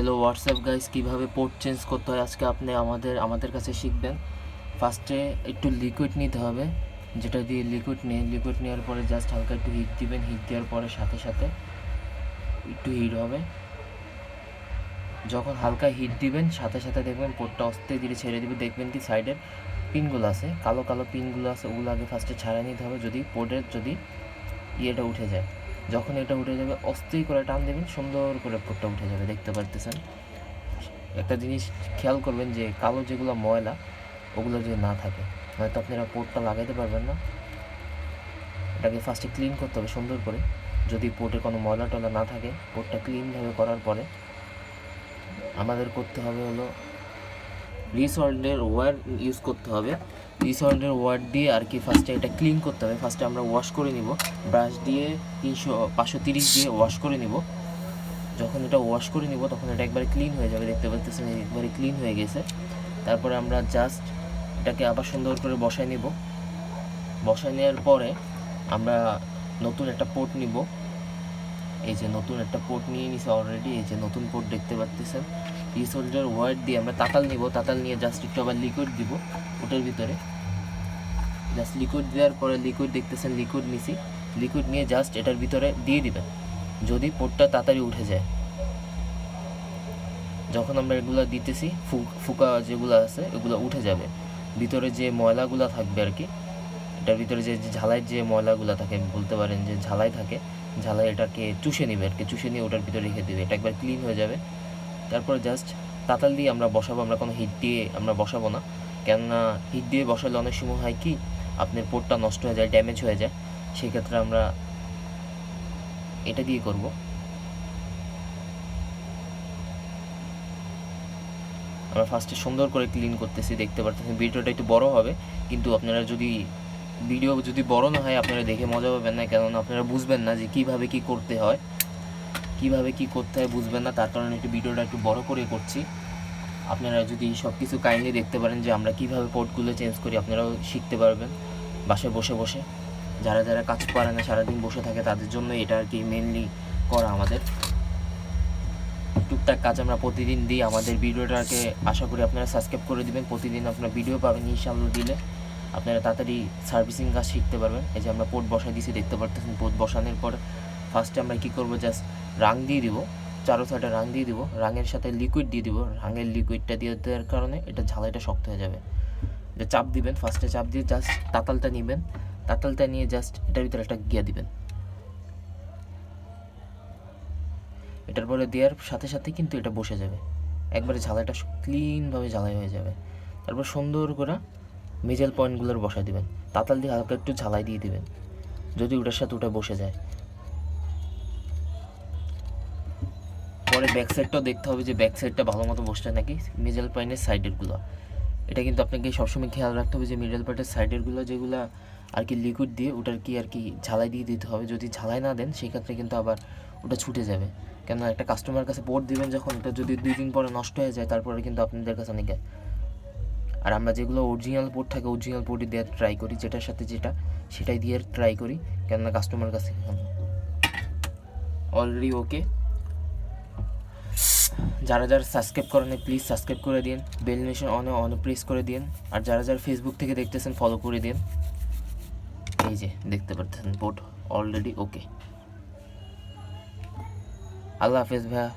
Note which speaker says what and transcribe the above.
Speaker 1: Hello WhatsApp guys, কীভাবে port change করতে হয় আজকে আপনি আমাদের কাছে শিখবেন। ফার্স্টে একটু লিকুইড নিতে হবে, যেটা দিয়ে লিকুইড নেওয়ার পরে জাস্ট হালকা একটু হিট দিবেন। হিট দেওয়ার পরে সাথে সাথে একটু হিট হবে। যখন হালকা হিট দিবেন সাথে সাথে দেখবেন পোর্টটা আস্তে ধীরে ছেড়ে দিবে। দেখবেন কি সাইডের পিনগুলো আছে, কালো কালো পিনগুলো আছে, ওগুলো আগে ফার্স্টে ছাড়া নিতে হবে। যদি পোর্টের ইয়েটা উঠে যায়, যখন এটা উঠে যাবে অস্থির করে টান দেবেন, সুন্দর করে পোর্টটা উঠে যাবে। দেখতে পারতেছেন। একটা জিনিস খেয়াল করবেন যে কালো যেগুলো ময়লা ওগুলো যদি না থাকে, হয়তো আপনারা পোর্টটা লাগাইতে পারবেন না। এটাকে ফার্স্টে ক্লিন করতে হবে সুন্দর করে। যদি পোর্টে কোনো ময়লা টয়লা না থাকে, পোর্টটা ক্লিনভাবে করার পরে আমাদের করতে হবে হলো রিসল্টের ওয়ার ইউজ করতে হবে। রিসল্টের ওয়ার দিয়ে আর কি ফার্স্টে এটা ক্লিন করতে হবে। ফার্স্টে আমরা ওয়াশ করে নিব, ব্রাশ দিয়ে 530 দিয়ে ওয়াশ করে নিব। যখন এটা ওয়াশ করে নিব তখন এটা একবারে ক্লিন হয়ে যাবে। দেখতে পাচ্ছেন একবারে ক্লিন হয়ে গেছে। তারপরে আমরা জাস্ট এটাকে আবার সুন্দর করে বসায় নিব। বসায় নেওয়ার পরে আমরা নতুন একটা পোর্ট নিব। এই যে নতুন একটা পোর্ট নিয়ে নিছি অলরেডি। এই যে নতুন পোর্ট দেখতে পাচ্ছেন। রিসোল্ডার ওয়ার দিয়ে আমরা তাতাল নিব। তাতাল নিয়ে জাস্ট একটু আবার লিকুইড দিব ওটার ভিতরে। জাস্ট লিকুইড দেওয়ার পরে লিকুইড দেখতেছেন, লিকুইড নিছি। লিকুইড নিয়ে জাস্ট এটার ভিতরে দিয়ে দিবেন, যদি পোর্টটা তাড়াতাড়ি উঠে যায়। যখন আমরা এগুলো দিতেছি ফুকা যেগুলো আছে এগুলো উঠে যাবে। ভিতরে যে ময়লাগুলো থাকবে আর কি, এটার ভিতরে যে ঝালাইয়ের যে ময়লাগুলো থাকে, বলতে পারেন যে ঝালাই থাকে, ঝালাই এটাকে চুষে নিবে আর কি। চুষে নিয়ে ওটার ভিতরে রেখে দেবে, এটা একবার ক্লিন হয়ে যাবে। তারপরে জাস্ট তাতাল দিয়ে আমরা বসাবো। আমরা কোনো হিট দিয়ে আমরা বসাবো না, কেননা হিট দিয়ে বসালে অনেক সময় হয় কি আপনার পোর্টটা নষ্ট হয়ে যায়, ড্যামেজ হয়ে যায়। সেই ক্ষেত্রে আমরা এটা দিয়ে করব। আমরা ফার্স্টে সুন্দর করে ক্লিন করতেছি, দেখতে পাচ্ছেন। ভিডিওটা একটু বড় হবে, কিন্তু আপনারা ভিডিও যদি বড় না হয় আপনারা দেখে মজা পাবেন না, কেননা আপনারা বুঝবেন না যে কীভাবে কী করতে হয়, বুঝবেন না। তার কারণে একটু ভিডিওটা একটু বড় করে করছি। আপনারা যদি সব কিছু কাইন্ডলি দেখতে পারেন যে আমরা কীভাবে পোর্টগুলো চেঞ্জ করি, আপনারাও শিখতে পারবেন বাসায় বসে বসে। যারা কাজ পারে না, সারাদিন বসে থাকে, তাদের জন্য এটা আর কি মেনলি করা। আমাদের টুকটাক কাজ আমরা প্রতিদিন দিই। আমাদের ভিডিওটাকে আশা করি আপনারা সাবস্ক্রাইব করে দিবেন। প্রতিদিন আপনারা ভিডিও পাবেন ইনশাআল্লাহ। দিলে আপনারা তাড়াতাড়ি সার্ভিসিং কাজ শিখতে পারবেন। এই যে আমরা পোর্ট বসাই দিয়েছি, দেখতে পারতেছেন। পোর্ট বসানোর পর ফার্স্টে আমরা কী করবো, জাস্ট রাং দিয়ে দিব, চারো সাইডে রাং দিয়ে দিব। রাঙের সাথে লিকুইড দিয়ে দিব। রাঙের লিকুইডটা দিয়ে দেওয়ার কারণে এটা ঝালাইটা শক্ত হয়ে যাবে। যে চাপ দিবেন, ফার্স্টে চাপ দিয়ে জাস্ট তাতালটা নেবেন। তাতালটা নিয়ে জাস্ট এটার ভিতরে একটা গিয়া দিবেন। এটার পরে দেওয়ার সাথে সাথে কিন্তু এটা বসে যাবে, একবারে ঝালাইটা ক্লিনভাবে ঝালাই হয়ে যাবে। তারপর সুন্দর করে মেজাল পয়েন্টগুলোর বসায় দিবেন। তাতাল দিয়ে হালকা একটু ঝালাই দিয়ে দিবেন, যদি ওটার সাথে ওটা বসে যায়। পরে ব্যাক সাইডটাও দেখতে হবে যে ব্যাক সাইডটা ভালো মতো বসছে নাকি, মেজাল পয়েন্টের সাইডেরগুলো। এটা কিন্তু আপনাকে সবসময় খেয়াল রাখতে হবে যে মিডল পার্টের সাইডেরগুলো যেগুলো আর কি লিকুইড দিয়ে ওটার কি আর কি ঝালাই দিয়ে দিতে হবে। যদি ঝালাই না দেন সেক্ষেত্রে কিন্তু আবার ওটা ছুটে যাবে। কেন একটা কাস্টমার কাছে পোর্ট দিবেন যখন, এটা যদি 2 দিন পরে নষ্ট হয়ে যায়, তারপরে কিন্তু আপনাদের কাছে অনেক। আর আমরা যেগুলো অরিজিনাল পোর্ট থাকে অরিজিনাল পোর্টই দেওয়ার ট্রাই করি, যেটার সাথে সেটাই দিয়ে ট্রাই করি, কেননা কাস্টমার কাছে অলরেডি ওকে। যারা সাবস্ক্রাইব করেন প্লিজ সাবস্ক্রাইব করে দিন, বেল নোটিফিকেশন অন প্রেস করে দিন। আর যারা ফেসবুক থেকে দেখতেছেন ফলো করে দিন। এই যে দেখতে পাচ্ছেন পোর্ট অলরেডি ওকে। আল্লাহ হাফেজ ভাইয়া।